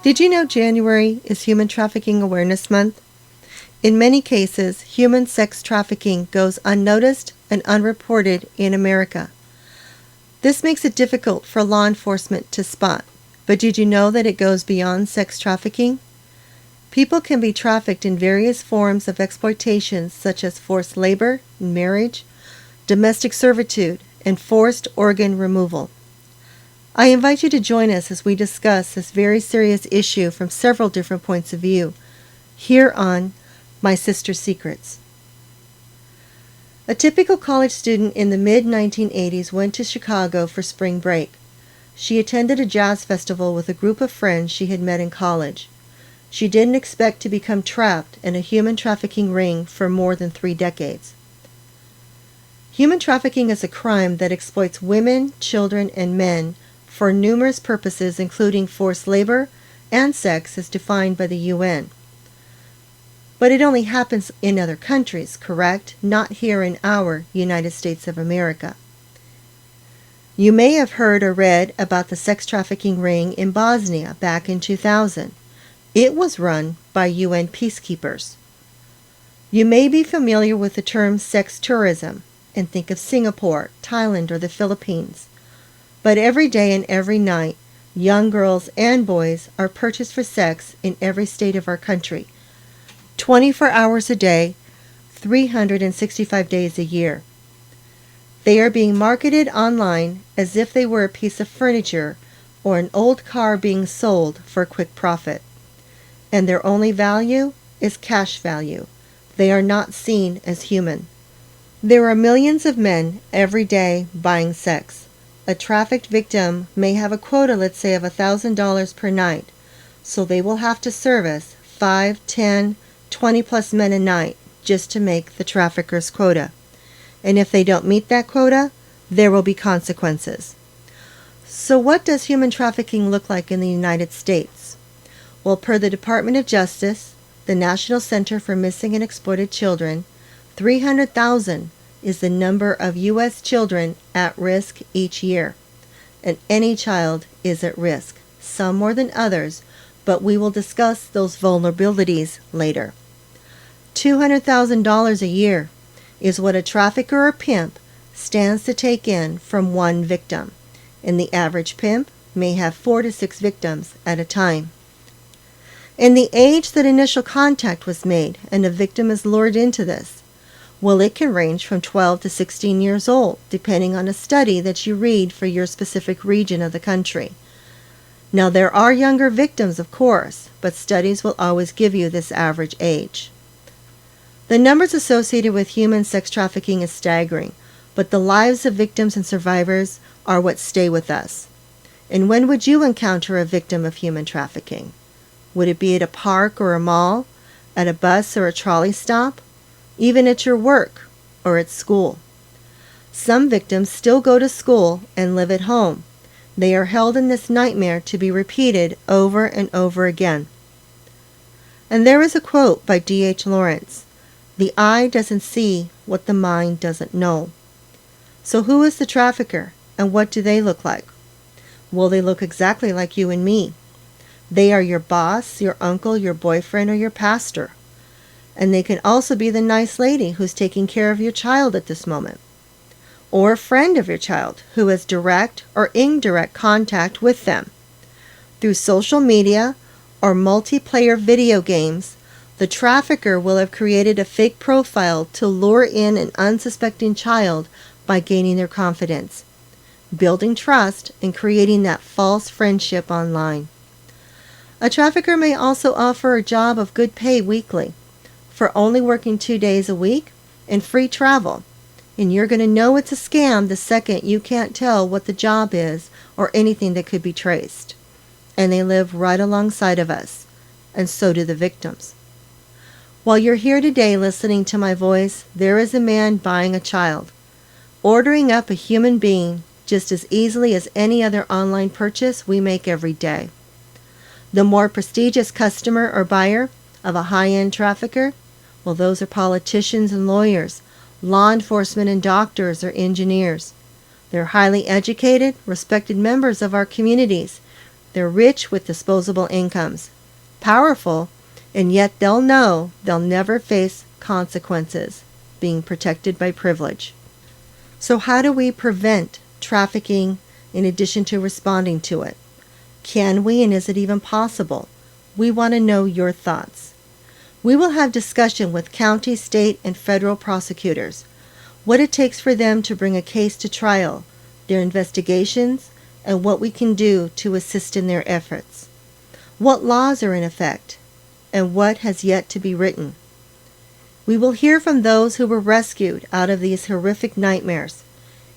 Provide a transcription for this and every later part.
Did you know January is Human Trafficking Awareness Month? In many cases, human sex trafficking goes unnoticed and unreported in America. This makes it difficult for law enforcement to spot. But did you know that it goes beyond sex trafficking? People can be trafficked in various forms of exploitation such as forced labor, marriage, domestic servitude, and forced organ removal. I invite you to join us as we discuss this very serious issue from several different points of view, here on My Sister's Secrets. A typical college student in the mid-1980s went to Chicago for spring break. She attended a jazz festival with a group of friends she had met in college. She didn't expect to become trapped in a human trafficking ring for more than 3 decades. Human trafficking is a crime that exploits women, children, and men for numerous purposes, including forced labor and sex as defined by the UN. But it only happens in other countries, correct? Not here in our United States of America. You may have heard or read about the sex trafficking ring in Bosnia back in 2000. It was run by UN peacekeepers. You may be familiar with the term sex tourism and think of Singapore, Thailand, or the Philippines. But every day and every night, young girls and boys are purchased for sex in every state of our country, 24 hours a day, 365 days a year. They are being marketed online as if they were a piece of furniture or an old car being sold for a quick profit. And their only value is cash value. They are not seen as human. There are millions of men every day buying sex. A trafficked victim may have a quota, let's say, of $1,000 per night, so they will have to service 5, 10, 20 plus men a night just to make the trafficker's quota. And if they don't meet that quota, there will be consequences. So what does human trafficking look like in the United States? Well, per the Department of Justice, the National Center for Missing and Exploited Children, 300,000 is the number of U.S. children at risk each year. And any child is at risk, some more than others, but we will discuss those vulnerabilities later. $200,000 a year is what a trafficker or pimp stands to take in from one victim, and the average pimp may have 4 to 6 victims at a time. And the age that initial contact was made and a victim is lured into this, well, it can range from 12 to 16 years old, depending on a study that you read for your specific region of the country. Now, there are younger victims, of course, but studies will always give you this average age. The numbers associated with human sex trafficking is staggering, but the lives of victims and survivors are what stay with us. And when would you encounter a victim of human trafficking? Would it be at a park or a mall, at a bus or a trolley stop, even at your work or at school? Some victims still go to school and live at home. They are held in this nightmare to be repeated over and over again. And there is a quote by D.H. Lawrence: "The eye doesn't see what the mind doesn't know." So who is the trafficker, and what do they look like? Well, they look exactly like you and me. They are your boss, your uncle, your boyfriend, or your pastor. And they can also be the nice lady who's taking care of your child at this moment, or a friend of your child who has direct or indirect contact with them. Through social media or multiplayer video games, the trafficker will have created a fake profile to lure in an unsuspecting child by gaining their confidence, building trust, and creating that false friendship online. A trafficker may also offer a job of good pay weekly for only working 2 days a week and free travel. And you're going to know it's a scam the second you can't tell what the job is or anything that could be traced. And they live right alongside of us, and so do the victims. While you're here today listening to my voice, there is a man buying a child, ordering up a human being just as easily as any other online purchase we make every day. The more prestigious customer or buyer of a high-end trafficker, well, those are politicians and lawyers, law enforcement and doctors or engineers. They're highly educated, respected members of our communities, They're rich with disposable incomes, powerful, and yet they'll know they'll never face consequences, being protected by privilege. So how do we prevent trafficking in addition to responding to it? Can we, and is it even possible? We want to know your thoughts. We will have discussion with county, state, and federal prosecutors, what it takes for them to bring a case to trial, their investigations, and what we can do to assist in their efforts. What laws are in effect, and what has yet to be written. We will hear from those who were rescued out of these horrific nightmares,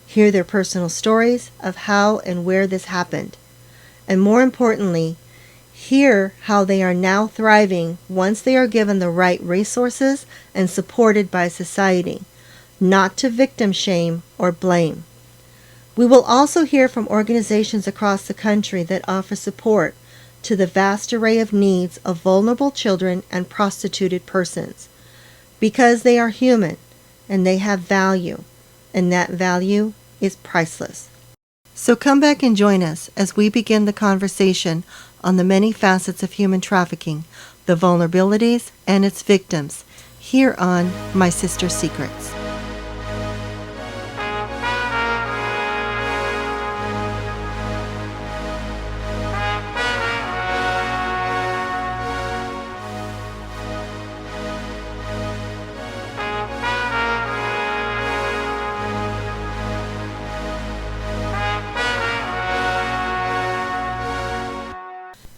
hear their personal stories of how and where this happened, and more importantly, hear how they are now thriving once they are given the right resources and supported by society, not to victim shame or blame. We will also hear from organizations across the country that offer support to the vast array of needs of vulnerable children and prostituted persons, because they are human and they have value, and that value is priceless. So come back and join us as we begin the conversation on the many facets of human trafficking, the vulnerabilities and its victims, here on My Sister's Secrets.